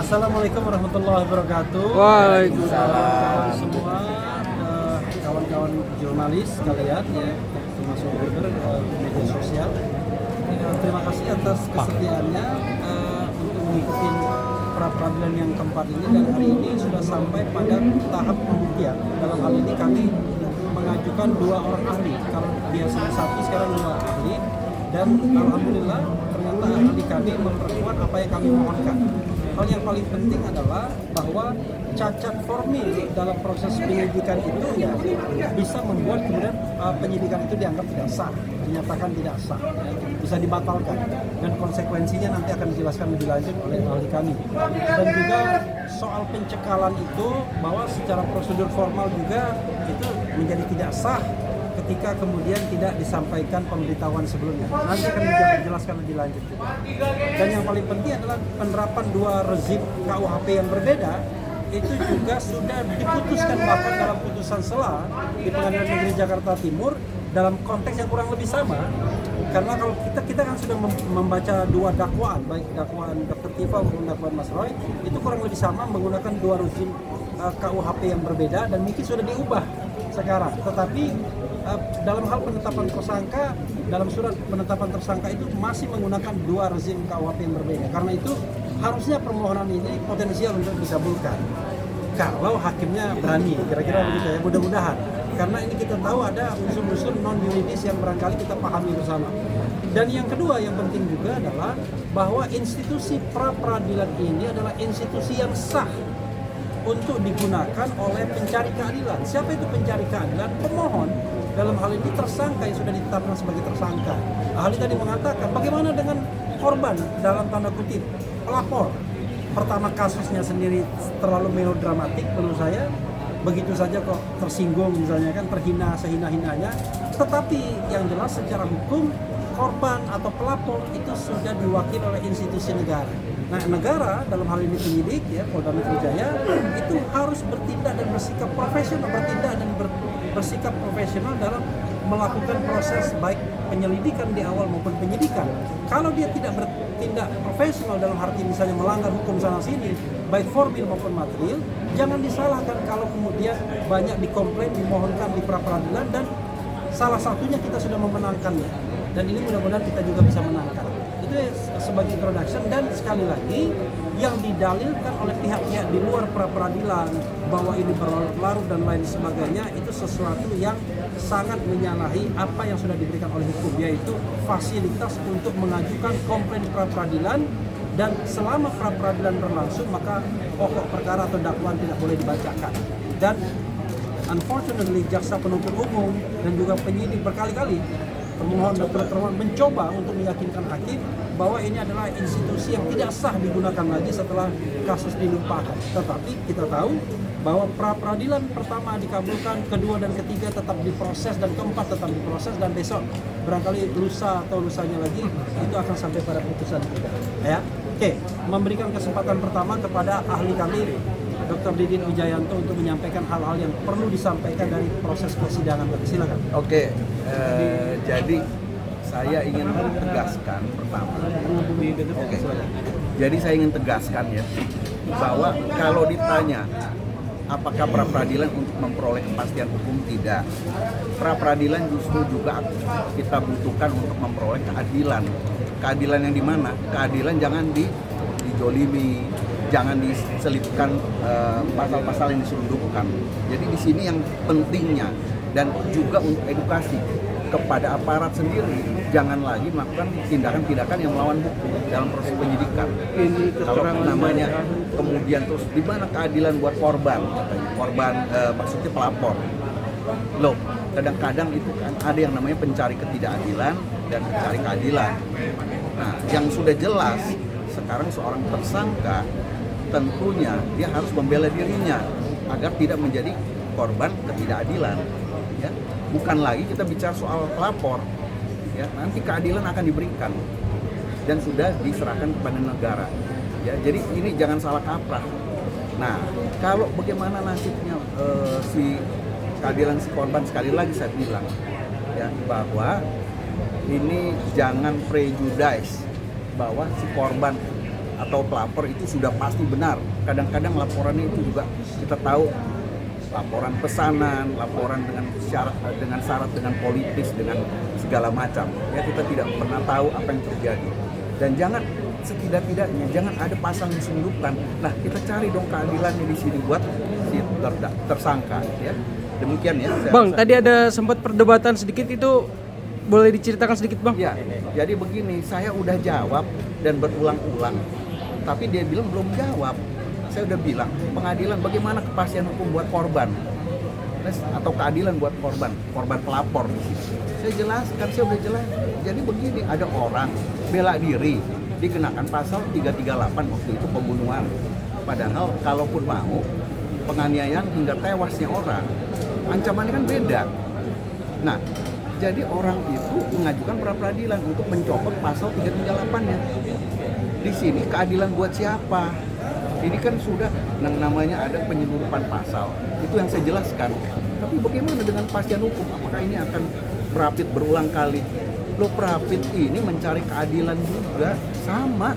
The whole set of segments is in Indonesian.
Assalamualaikum warahmatullahi wabarakatuh. Waalaikumsalam. Semua kawan-kawan jurnalis sekalian ya, termasuk media sosial. Terima kasih atas kesetiaannya untuk mengikuti pra peradilan yang keempat ini, dan hari ini sudah sampai pada tahap pembuktian. Dalam hal ini kami mengajukan 2 orang ahli. Kalau biasanya 1, sekarang 2 ahli. Dan alhamdulillah ternyata ahli kami memperkuat apa yang kami mohonkan. Hal yang paling penting adalah bahwa cacat formil dalam proses penyidikan itu ya bisa membuat kemudian penyidikan itu dianggap tidak sah, dinyatakan tidak sah, ya, bisa dibatalkan, dan konsekuensinya nanti akan dijelaskan lebih lanjut oleh ahli kami. Dan juga soal pencekalan itu, bahwa secara prosedur formal juga itu menjadi tidak sah ketika kemudian tidak disampaikan pemberitahuan sebelumnya. Nanti akan dijelaskan lebih lanjut. Dan yang paling penting adalah penerapan 2 rezim KUHP yang berbeda itu juga sudah diputuskan bahkan dalam putusan sela di Pengadilan Negeri Jakarta Timur dalam konteks yang kurang lebih sama. Karena kalau kita kan sudah membaca 2 dakwaan, baik dakwaan Dr. Tifa maupun dakwaan Mas Roy, itu kurang lebih sama menggunakan 2 rezim KUHP yang berbeda, dan mungkin sudah diubah sekarang. Tetapi dalam hal penetapan tersangka, dalam surat penetapan tersangka itu masih menggunakan 2 rezim KUHP yang berbeda. Karena itu harusnya permohonan ini potensial untuk dikabulkan kalau hakimnya berani, kira-kira begitu ya, mudah-mudahan. Karena ini kita tahu ada unsur-unsur non yuridis yang barangkali kita pahami bersama. Dan yang kedua yang penting juga adalah bahwa institusi pra peradilan ini adalah institusi yang sah untuk digunakan oleh pencari keadilan. Siapa itu pencari keadilan? Pemohon. Dalam hal ini tersangka yang sudah ditetapkan sebagai tersangka. Ahli tadi mengatakan bagaimana dengan korban, dalam tanda kutip pelapor. Pertama, kasusnya sendiri terlalu melodramatik menurut saya. Begitu saja kok tersinggung misalnya kan, terhina sehina-hinanya. Tetapi yang jelas secara hukum korban atau pelapor itu sudah diwakili oleh institusi negara. Nah, negara dalam hal ini penyidik ya, Polda Metro Jaya itu harus bertindak dan bersikap profesional, bersikap profesional dalam melakukan proses baik penyelidikan di awal maupun penyidikan. Kalau dia tidak bertindak profesional dalam arti misalnya melanggar hukum sana sini, baik formil maupun material, jangan disalahkan kalau kemudian banyak dikomplain, dimohonkan di pra peradilan, dan salah satunya kita sudah memenangkannya. Dan ini mudah-mudahan kita juga bisa menangkan. Itu sebagai introduction. Dan sekali lagi yang didalilkan oleh pihak-pihak di luar pra peradilan bahwa ini berlarut-larut dan lain sebagainya, itu sesuatu yang sangat menyalahi apa yang sudah diberikan oleh hukum, yaitu fasilitas untuk mengajukan komplain pra peradilan. Dan selama pra peradilan berlangsung, maka pokok perkara atau dakwaan tidak boleh dibacakan. Dan unfortunately jaksa penuntut umum dan juga penyidik berkali-kali pemohon dan termohon mencoba untuk meyakinkan hakim bahwa ini adalah institusi yang tidak sah digunakan lagi setelah kasus dilimpahkan. Tetapi kita tahu bahwa pra peradilan pertama dikabulkan, kedua dan ketiga tetap diproses, dan keempat tetap diproses, dan besok barangkali lusa atau lusanya lagi itu akan sampai pada putusan kita. Ya, oke. Memberikan kesempatan pertama kepada ahli kami Dr. Didin Wijayanto untuk menyampaikan hal-hal yang perlu disampaikan dari proses persidangan. Silakan. Oke, jadi saya ingin tegaskan pertama. Oke. Jadi saya ingin tegaskan ya bahwa kalau ditanya apakah pra peradilan untuk memperoleh kepastian hukum, tidak. Pra peradilan justru juga kita butuhkan untuk memperoleh keadilan. Keadilan yang di mana? Keadilan jangan dijolimi, jangan diselipkan pasal-pasal yang diselundupkan. Jadi di sini yang pentingnya, dan juga untuk edukasi kepada aparat sendiri, jangan lagi melakukan tindakan-tindakan yang melawan hukum dalam proses penyidikan. Kalau namanya kemudian terus di mana keadilan buat korban, maksudnya pelapor. Loh, kadang-kadang itu kan ada yang namanya pencari ketidakadilan dan pencari keadilan. Nah, yang sudah jelas sekarang seorang tersangka tentunya dia harus membela dirinya agar tidak menjadi korban ketidakadilan. Ya, bukan lagi kita bicara soal pelapor. Ya, nanti keadilan akan diberikan dan sudah diserahkan kepada negara. Ya, jadi ini jangan salah kaprah. Nah, kalau bagaimana nasibnya si keadilan si korban, sekali lagi saya bilang ya bahwa ini jangan prejudice bahwa si korban atau pelapor itu sudah pasti benar. Kadang-kadang laporannya itu juga kita tahu laporan pesanan, laporan dengan syarat dengan politis, dengan segala macam. Ya, kita tidak pernah tahu apa yang terjadi. Dan jangan setidak-tidaknya jangan ada pasal yang diselundupkan. Nah, kita cari dong keadilannya di sini buat si tersangka, ya. Demikian ya. Bang, tadi ada sempat perdebatan sedikit, itu boleh diceritakan sedikit, Bang? Ya, jadi begini, saya udah jawab dan berulang-ulang, tapi dia bilang belum jawab. Saya udah bilang, pengadilan bagaimana kepastian hukum buat korban, atau keadilan buat korban pelapor di sini. Saya jelaskan, saya udah jelas. Jadi begini, ada orang bela diri, dikenakan pasal 338 waktu itu pembunuhan. Padahal kalaupun mau penganiayaan hingga tewasnya orang, ancamannya kan beda. Nah, jadi orang itu mengajukan pra peradilan untuk mencopot pasal 338-nya. Di sini keadilan buat siapa? Ini kan sudah namanya ada penyeludupan pasal. Itu yang saya jelaskan. Tapi bagaimana dengan kepastian hukum? Apakah ini akan Prapit berulang kali? Lo Prapit ini mencari keadilan juga sama.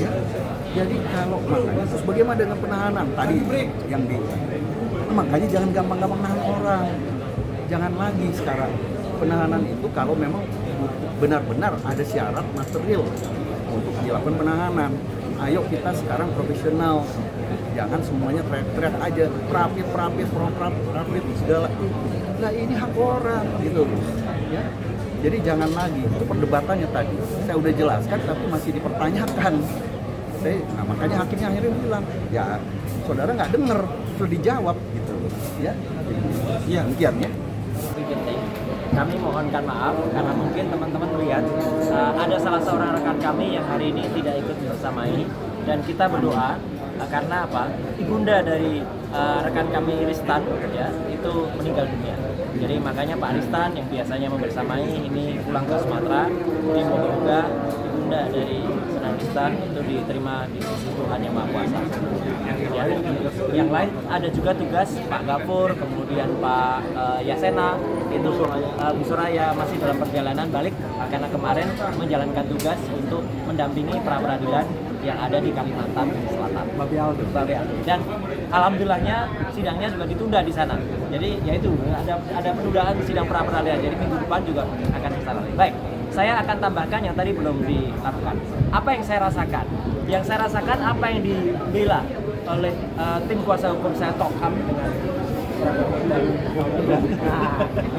Ya. Jadi kalau makanya terus bagaimana dengan penahanan tadi yang makanya jangan gampang-gampang nahan orang. Jangan lagi sekarang penahanan itu kalau memang benar-benar ada syarat material untuk dilakukan penahanan. Ayo kita sekarang profesional, jangan semuanya teriak-teriak aja Prapit segala. Nah ini hak orang gitu, ya. Jadi jangan lagi, itu perdebatannya tadi saya udah jelaskan tapi masih dipertanyakan. Nah makanya hakimnya akhirnya bilang, ya saudara nggak dengar, sudah dijawab gitu, ya. Iya, demikian ya. Kami mohonkan maaf karena mungkin teman-teman melihat ada salah seorang rekan kami yang hari ini tidak ikut bersamai, dan kita berdoa karena apa? Ibunda dari rekan kami Ristan ya itu meninggal dunia. Jadi makanya Pak Ristan yang biasanya membersamai ini pulang ke Sumatera. Jadi moga-moga ibunda dari Sunan Ristan itu diterima di sisi Tuhan Yang Maha Kuasa. Ya. Yang lain ada juga tugas Pak Gafur, kemudian Pak Yasena, itu Bu Soraya masih dalam perjalanan balik karena kemarin menjalankan tugas untuk mendampingi pra peradilan yang ada di Kalimantan Selatan. Babi Aldo. Dan alhamdulillahnya sidangnya juga ditunda di sana. Jadi yaitu ada penundaan sidang pra peradilan. Jadi minggu depan juga akan kita lalui. Baik, saya akan tambahkan yang tadi belum dilakukan. Apa yang saya rasakan? Yang saya rasakan apa yang dibela oleh tim kuasa hukum saya Tokam dengan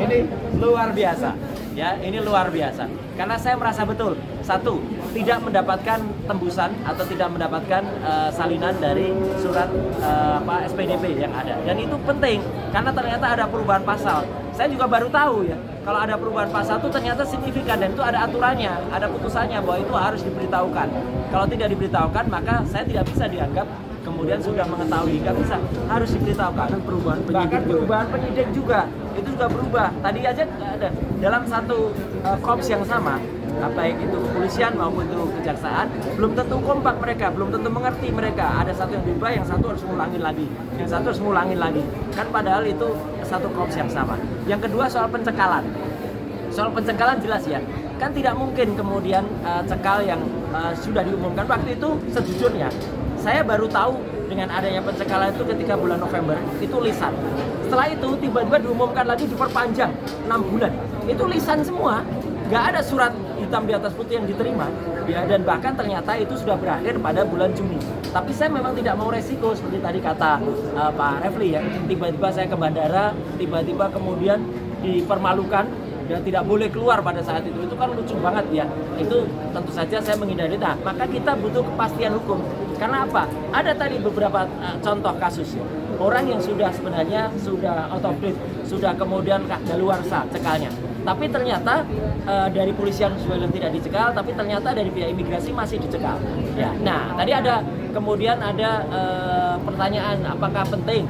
ini luar biasa ya, ini luar biasa karena saya merasa betul, satu, tidak mendapatkan tembusan atau tidak mendapatkan salinan dari surat SPDP yang ada, dan itu penting karena ternyata ada perubahan pasal. Saya juga baru tahu ya, kalau ada perubahan pasal itu ternyata signifikan dan itu ada aturannya, ada putusannya bahwa itu harus diberitahukan. Kalau tidak diberitahukan maka saya tidak bisa dianggap kemudian sudah mengetahui, nggak bisa, harus diberitahukan. Bahkan perubahan penyidik juga itu juga berubah. Tadi aja ada dalam satu korps yang sama, baik itu kepolisian maupun itu kejaksaan, belum tentu kompak mereka, belum tentu mengerti mereka. Ada satu yang berubah, yang satu harus ngulangin lagi, yang satu harus ngulangin lagi. Kan padahal itu satu korps yang sama. Yang kedua soal pencekalan. Soal pencekalan jelas ya, kan tidak mungkin kemudian cekal yang sudah diumumkan waktu itu. Sejujurnya saya baru tahu dengan adanya pencekalan itu ketika bulan November, itu lisan. Setelah itu tiba-tiba diumumkan lagi diperpanjang 6 bulan. Itu lisan semua, nggak ada surat hitam di atas putih yang diterima. Ya, dan bahkan ternyata itu sudah berakhir pada bulan Juni. Tapi saya memang tidak mau resiko seperti tadi kata Pak Refli ya. Tiba-tiba saya ke bandara, tiba-tiba kemudian dipermalukan dan tidak boleh keluar pada saat itu kan lucu banget ya. Itu tentu saja saya menghindari. Nah, maka kita butuh kepastian hukum. Karena apa? Ada tadi beberapa contoh kasus ya. Orang yang sudah sebenarnya sudah out of date, sudah kemudian daluarsa cekalnya. Tapi ternyata dari polisian surveillance tidak dicekal, tapi ternyata dari pihak imigrasi masih dicekal. Ya. Nah, tadi ada kemudian ada pertanyaan apakah penting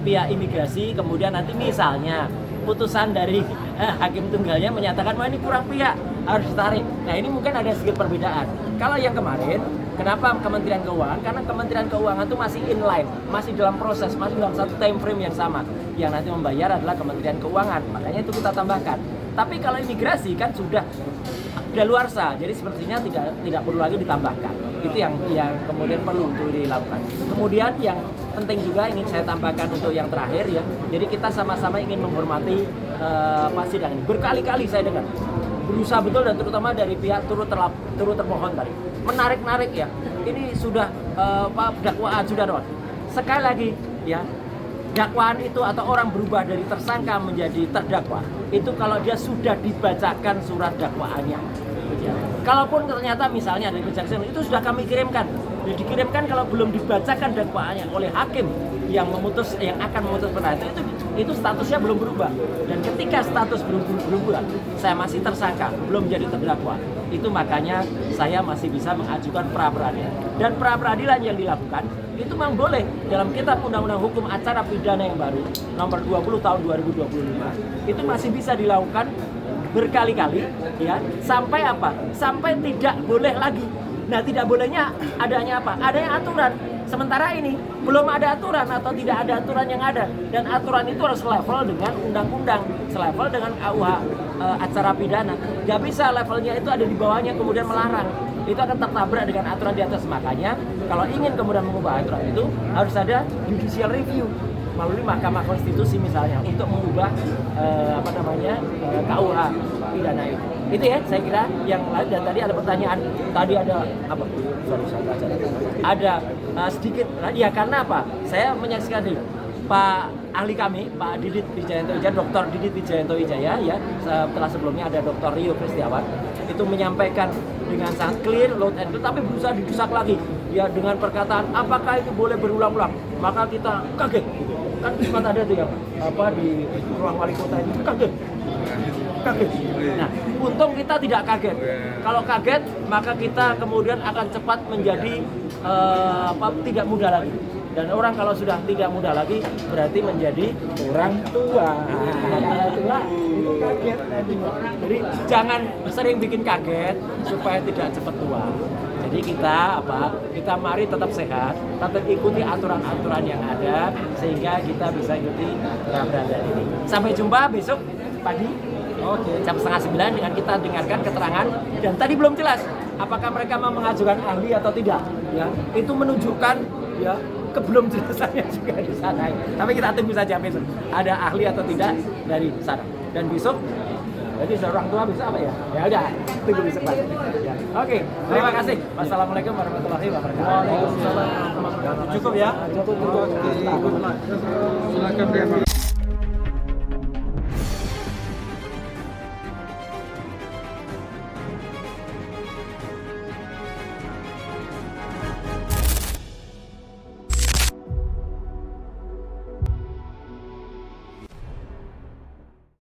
pihak imigrasi kemudian nanti misalnya putusan dari hakim tunggalnya menyatakan bahwa ini kurang pihak, harus ditarik. Nah ini mungkin ada sedikit perbedaan. Kalau yang kemarin, kenapa Kementerian Keuangan? Karena Kementerian Keuangan itu masih inline, masih dalam proses, masih dalam satu time frame yang sama. Yang nanti membayar adalah Kementerian Keuangan, makanya itu kita tambahkan. Tapi kalau imigrasi kan sudah daluarsa. Jadi sepertinya tidak perlu lagi ditambahkan. Itu yang kemudian perlu untuk dilakukan. Kemudian yang penting juga ingin saya tambahkan untuk yang terakhir ya. Jadi kita sama-sama ingin menghormati sidang ini. Berkali-kali saya dengar berusaha betul, dan terutama dari pihak turut termohon tadi menarik-narik ya. Ini sudah dakwaan sudah doang. Sekali lagi ya, dakwaan itu atau orang berubah dari tersangka menjadi terdakwa itu kalau dia sudah dibacakan surat dakwaannya. Ya. Kalaupun ternyata misalnya dari kejaksaan itu sudah kami kirimkan, dikirimkan kalau belum dibacakan dakwaannya oleh hakim yang akan memutus perkara itu statusnya belum berubah. Dan ketika status belum berubah, saya masih tersangka, belum jadi terdakwa. Itu makanya saya masih bisa mengajukan pra peradilan. Dan pra peradilan yang dilakukan itu memang boleh dalam kitab Undang-Undang Hukum Acara Pidana yang baru nomor 20 tahun 2025 itu masih bisa dilakukan berkali-kali ya, sampai apa? Sampai tidak boleh lagi. Nah, tidak bolehnya adanya apa? Adanya aturan. Sementara ini belum ada aturan atau tidak ada aturan yang ada, dan aturan itu harus level dengan undang-undang, selevel dengan KUH acara pidana. Gak bisa levelnya itu ada di bawahnya kemudian melarang. Itu akan tertabrak dengan aturan di atas. Makanya kalau ingin kemudian mengubah aturan itu harus ada judicial review melalui Mahkamah Konstitusi misalnya untuk mengubah KUH pidana itu. Itu ya saya kira yang lain. Dan tadi ada pertanyaan, tadi ada apa? Sorry saya baca. Ada sedikit ya, karena apa? Saya menyaksikan dulu Pak ahli kami, Pak Didit Wijayanto Wijaya, Dr. Didit Wijayanto Wijaya ya, setelah sebelumnya ada Dr. Rio Kristiawan, itu menyampaikan dengan sangat clear, loud and clear, tapi berusaha didesak lagi ya dengan perkataan apakah itu boleh berulang-ulang, maka kita kaget gitu. Kan sempat ada tuh ya di ruang wali kota itu kaget. Nah, untung kita tidak kaget. Kalau kaget maka kita kemudian akan cepat menjadi tidak muda lagi. Dan orang kalau sudah tidak muda lagi berarti menjadi orang tua. Itulah itu kaget. Jadi jangan sering bikin kaget supaya tidak cepat tua. Jadi kita mari tetap sehat, tetap ikuti aturan-aturan yang ada sehingga kita bisa ikuti peradilan ini. Sampai jumpa besok pagi. Jam 8:30 dengan kita dengarkan keterangan, dan tadi belum jelas apakah mereka mau mengajukan ahli atau tidak. Ya, itu menunjukkan ya kebelum jelasannya juga di sana. Tapi kita tunggu saja besok ada ahli atau tidak dari sana. Dan besok jadi seorang tua bisa apa ya? Ya udah, tunggu besok Pak. Ya. Oke, terima kasih. Wassalamualaikum warahmatullahi wabarakatuh. Waalaikumsalam warahmatullahi wabarakatuh. Cukup ya? Silakan